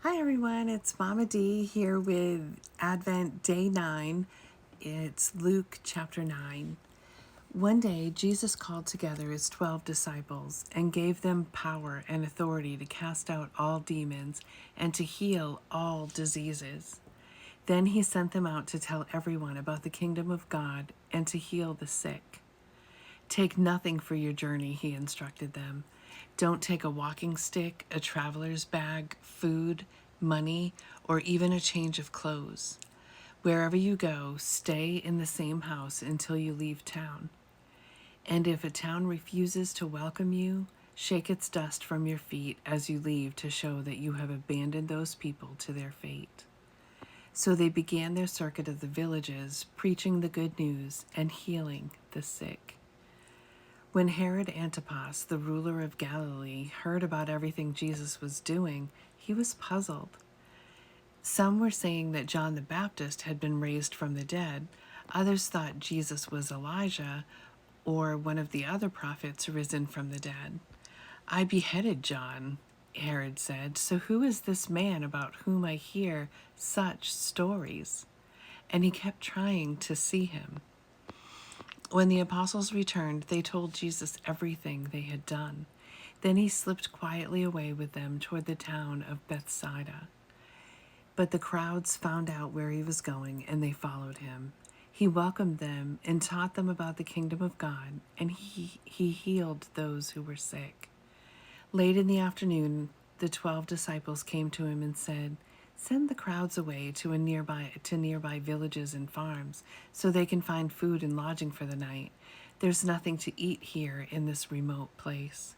Hi everyone, it's Mama D here with Advent Day 9. It's Luke chapter 9. One day, Jesus called together his 12 disciples and gave them power and authority to cast out all demons and to heal all diseases. Then he sent them out to tell everyone about the kingdom of God and to heal the sick. Take nothing for your journey, he instructed them. Don't take a walking stick, a traveler's bag, food, money, or even a change of clothes. Wherever you go, stay in the same house until you leave town. And if a town refuses to welcome you, shake its dust from your feet as you leave to show that you have abandoned those people to their fate. So they began their circuit of the villages, preaching the good news and healing the sick. When Herod Antipas, the ruler of Galilee, heard about everything Jesus was doing, he was puzzled. Some were saying that John the Baptist had been raised from the dead. Others thought Jesus was Elijah or one of the other prophets risen from the dead. I beheaded John, Herod said, so who is this man about whom I hear such stories? And he kept trying to see him. When the apostles returned, they told Jesus everything they had done. Then he slipped quietly away with them toward the town of Bethsaida. But the crowds found out where he was going, and they followed him. He welcomed them and taught them about the kingdom of God, and he healed those who were sick. Late in the afternoon, the 12 disciples came to him and said, "Send the crowds away to nearby villages and farms, so they can find food and lodging for the night. There's nothing to eat here in this remote place."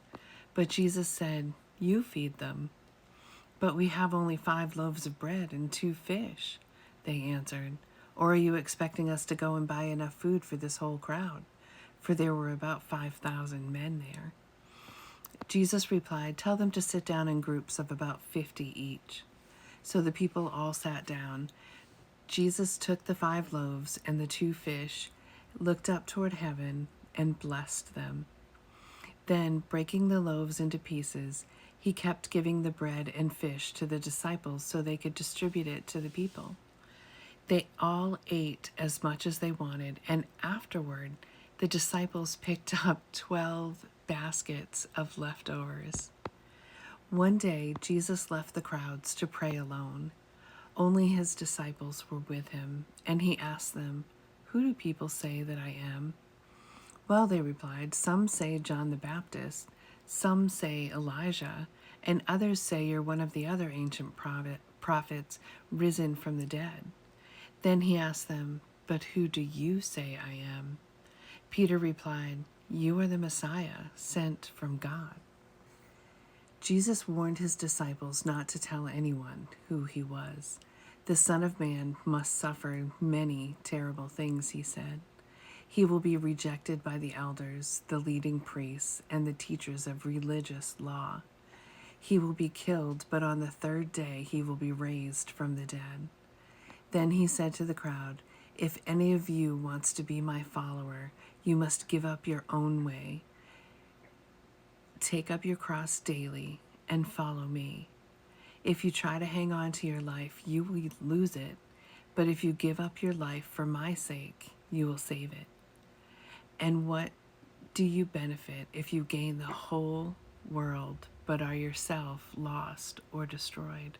But Jesus said, "You feed them." "But we have only 5 loaves of bread and 2 fish," they answered. "Or are you expecting us to go and buy enough food for this whole crowd?" For there were about 5,000 men there. Jesus replied, "Tell them to sit down in groups of about 50 each." So the people all sat down. Jesus took the 5 loaves and the 2 fish, looked up toward heaven, and blessed them. Then, breaking the loaves into pieces, he kept giving the bread and fish to the disciples so they could distribute it to the people. They all ate as much as they wanted, and afterward, the disciples picked up 12 baskets of leftovers. One day, Jesus left the crowds to pray alone. Only his disciples were with him, and he asked them, "Who do people say that I am?" "Well," they replied, "some say John the Baptist, some say Elijah, and others say you're one of the other ancient prophets risen from the dead." Then he asked them, "But who do you say I am?" Peter replied, "You are the Messiah, sent from God." Jesus warned his disciples not to tell anyone who he was. "The Son of Man must suffer many terrible things," he said. "He will be rejected by the elders, the leading priests, and the teachers of religious law. He will be killed, but on the 3rd day he will be raised from the dead." Then he said to the crowd, "If any of you wants to be my follower, you must give up your own way. Take up your cross daily and follow me. If you try to hang on to your life, you will lose it. But if you give up your life for my sake, you will save it. And what do you benefit if you gain the whole world but are yourself lost or destroyed?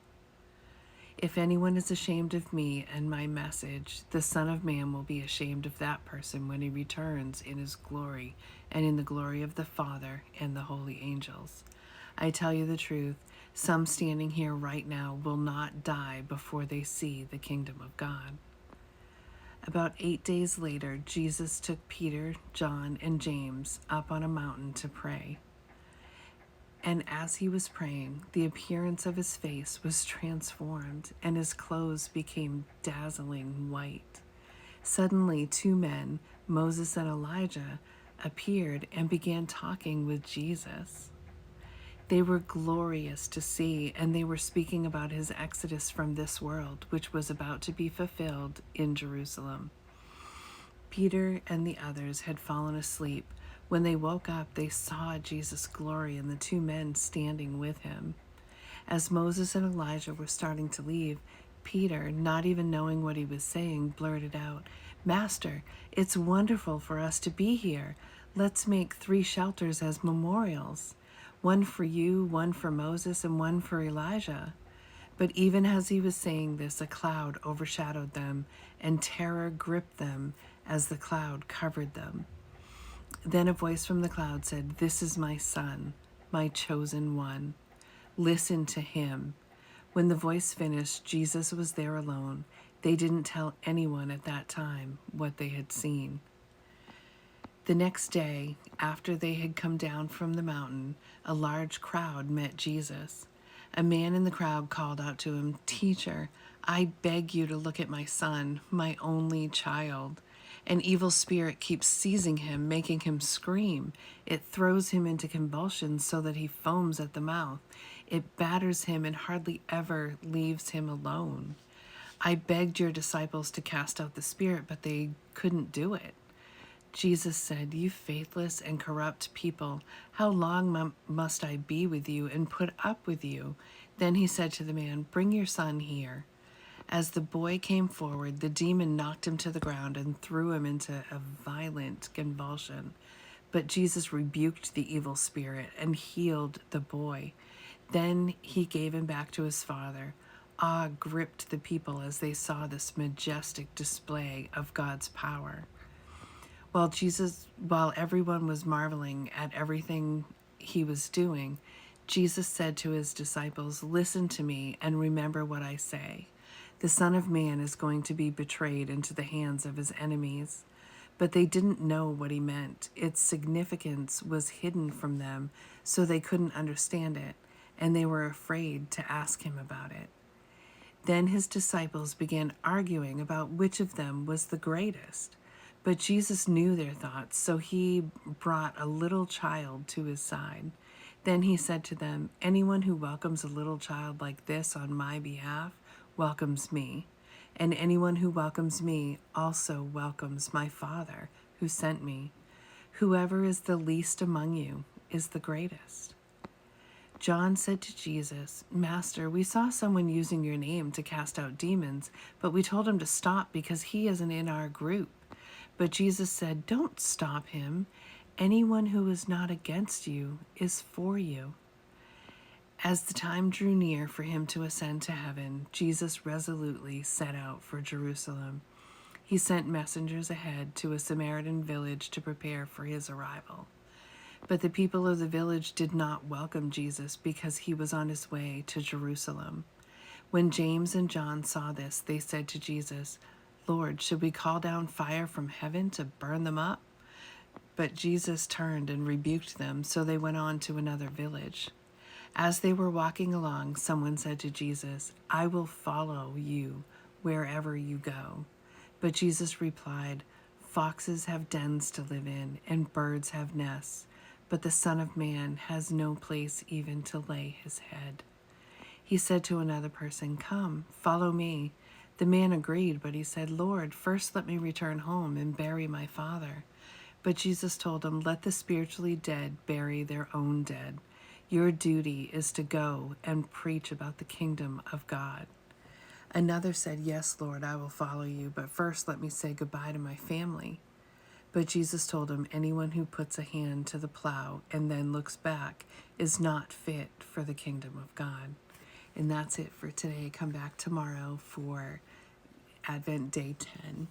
If anyone is ashamed of me and my message, the Son of Man will be ashamed of that person when he returns in his glory and in the glory of the Father and the holy angels. I tell you the truth, some standing here right now will not die before they see the kingdom of God." About 8 days later, Jesus took Peter, John, and James up on a mountain to pray. And as he was praying, the appearance of his face was transformed, and his clothes became dazzling white. Suddenly, 2 men, Moses and Elijah, appeared and began talking with Jesus. They were glorious to see, and they were speaking about his exodus from this world, which was about to be fulfilled in Jerusalem. Peter and the others had fallen asleep. When they woke up, they saw Jesus' glory and the 2 men standing with him. As Moses and Elijah were starting to leave, Peter, not even knowing what he was saying, blurted out, "Master, it's wonderful for us to be here. Let's make 3 shelters as memorials. One for you, one for Moses, and one for Elijah." But even as he was saying this, a cloud overshadowed them, and terror gripped them as the cloud covered them. Then a voice from the cloud said, "This is my son, my chosen one. Listen to him." When the voice finished, Jesus was there alone. They didn't tell anyone at that time what they had seen. The next day, after they had come down from the mountain, a large crowd met Jesus. A man in the crowd called out to him, "Teacher, I beg you to look at my son, my only child. An evil spirit keeps seizing him, making him scream. It throws him into convulsions so that he foams at the mouth. It batters him and hardly ever leaves him alone. I begged your disciples to cast out the spirit, but they couldn't do it." Jesus said, "You faithless and corrupt people, how long must I be with you and put up with you?" Then he said to the man, "Bring your son here." As the boy came forward, the demon knocked him to the ground and threw him into a violent convulsion. But Jesus rebuked the evil spirit and healed the boy. Then he gave him back to his father. Awe gripped the people as they saw this majestic display of God's power. While everyone was marveling at everything he was doing, Jesus said to his disciples, "Listen to me and remember what I say. The Son of Man is going to be betrayed into the hands of his enemies." But they didn't know what he meant. Its significance was hidden from them, so they couldn't understand it, and they were afraid to ask him about it. Then his disciples began arguing about which of them was the greatest. But Jesus knew their thoughts, so he brought a little child to his side. Then he said to them, "Anyone who welcomes a little child like this on my behalf welcomes me. And anyone who welcomes me also welcomes my Father who sent me. Whoever is the least among you is the greatest." John said to Jesus, "Master, we saw someone using your name to cast out demons, but we told him to stop because he isn't in our group." But Jesus said, "Don't stop him. Anyone who is not against you is for you." As the time drew near for him to ascend to heaven, Jesus resolutely set out for Jerusalem. He sent messengers ahead to a Samaritan village to prepare for his arrival. But the people of the village did not welcome Jesus because he was on his way to Jerusalem. When James and John saw this, they said to Jesus, "Lord, should we call down fire from heaven to burn them up?" But Jesus turned and rebuked them, so they went on to another village. As they were walking along, someone said to Jesus, "I will follow you wherever you go." But Jesus replied, "Foxes have dens to live in, and birds have nests, but the Son of Man has no place even to lay his head." He said to another person, "Come, follow me." The man agreed, but he said, "Lord, first let me return home and bury my father." But Jesus told him, "Let the spiritually dead bury their own dead. Your duty is to go and preach about the kingdom of God." Another said, "Yes, Lord, I will follow you, but first let me say goodbye to my family." But Jesus told him, "Anyone who puts a hand to the plow and then looks back is not fit for the kingdom of God." And that's it for today. Come back tomorrow for Advent Day 10.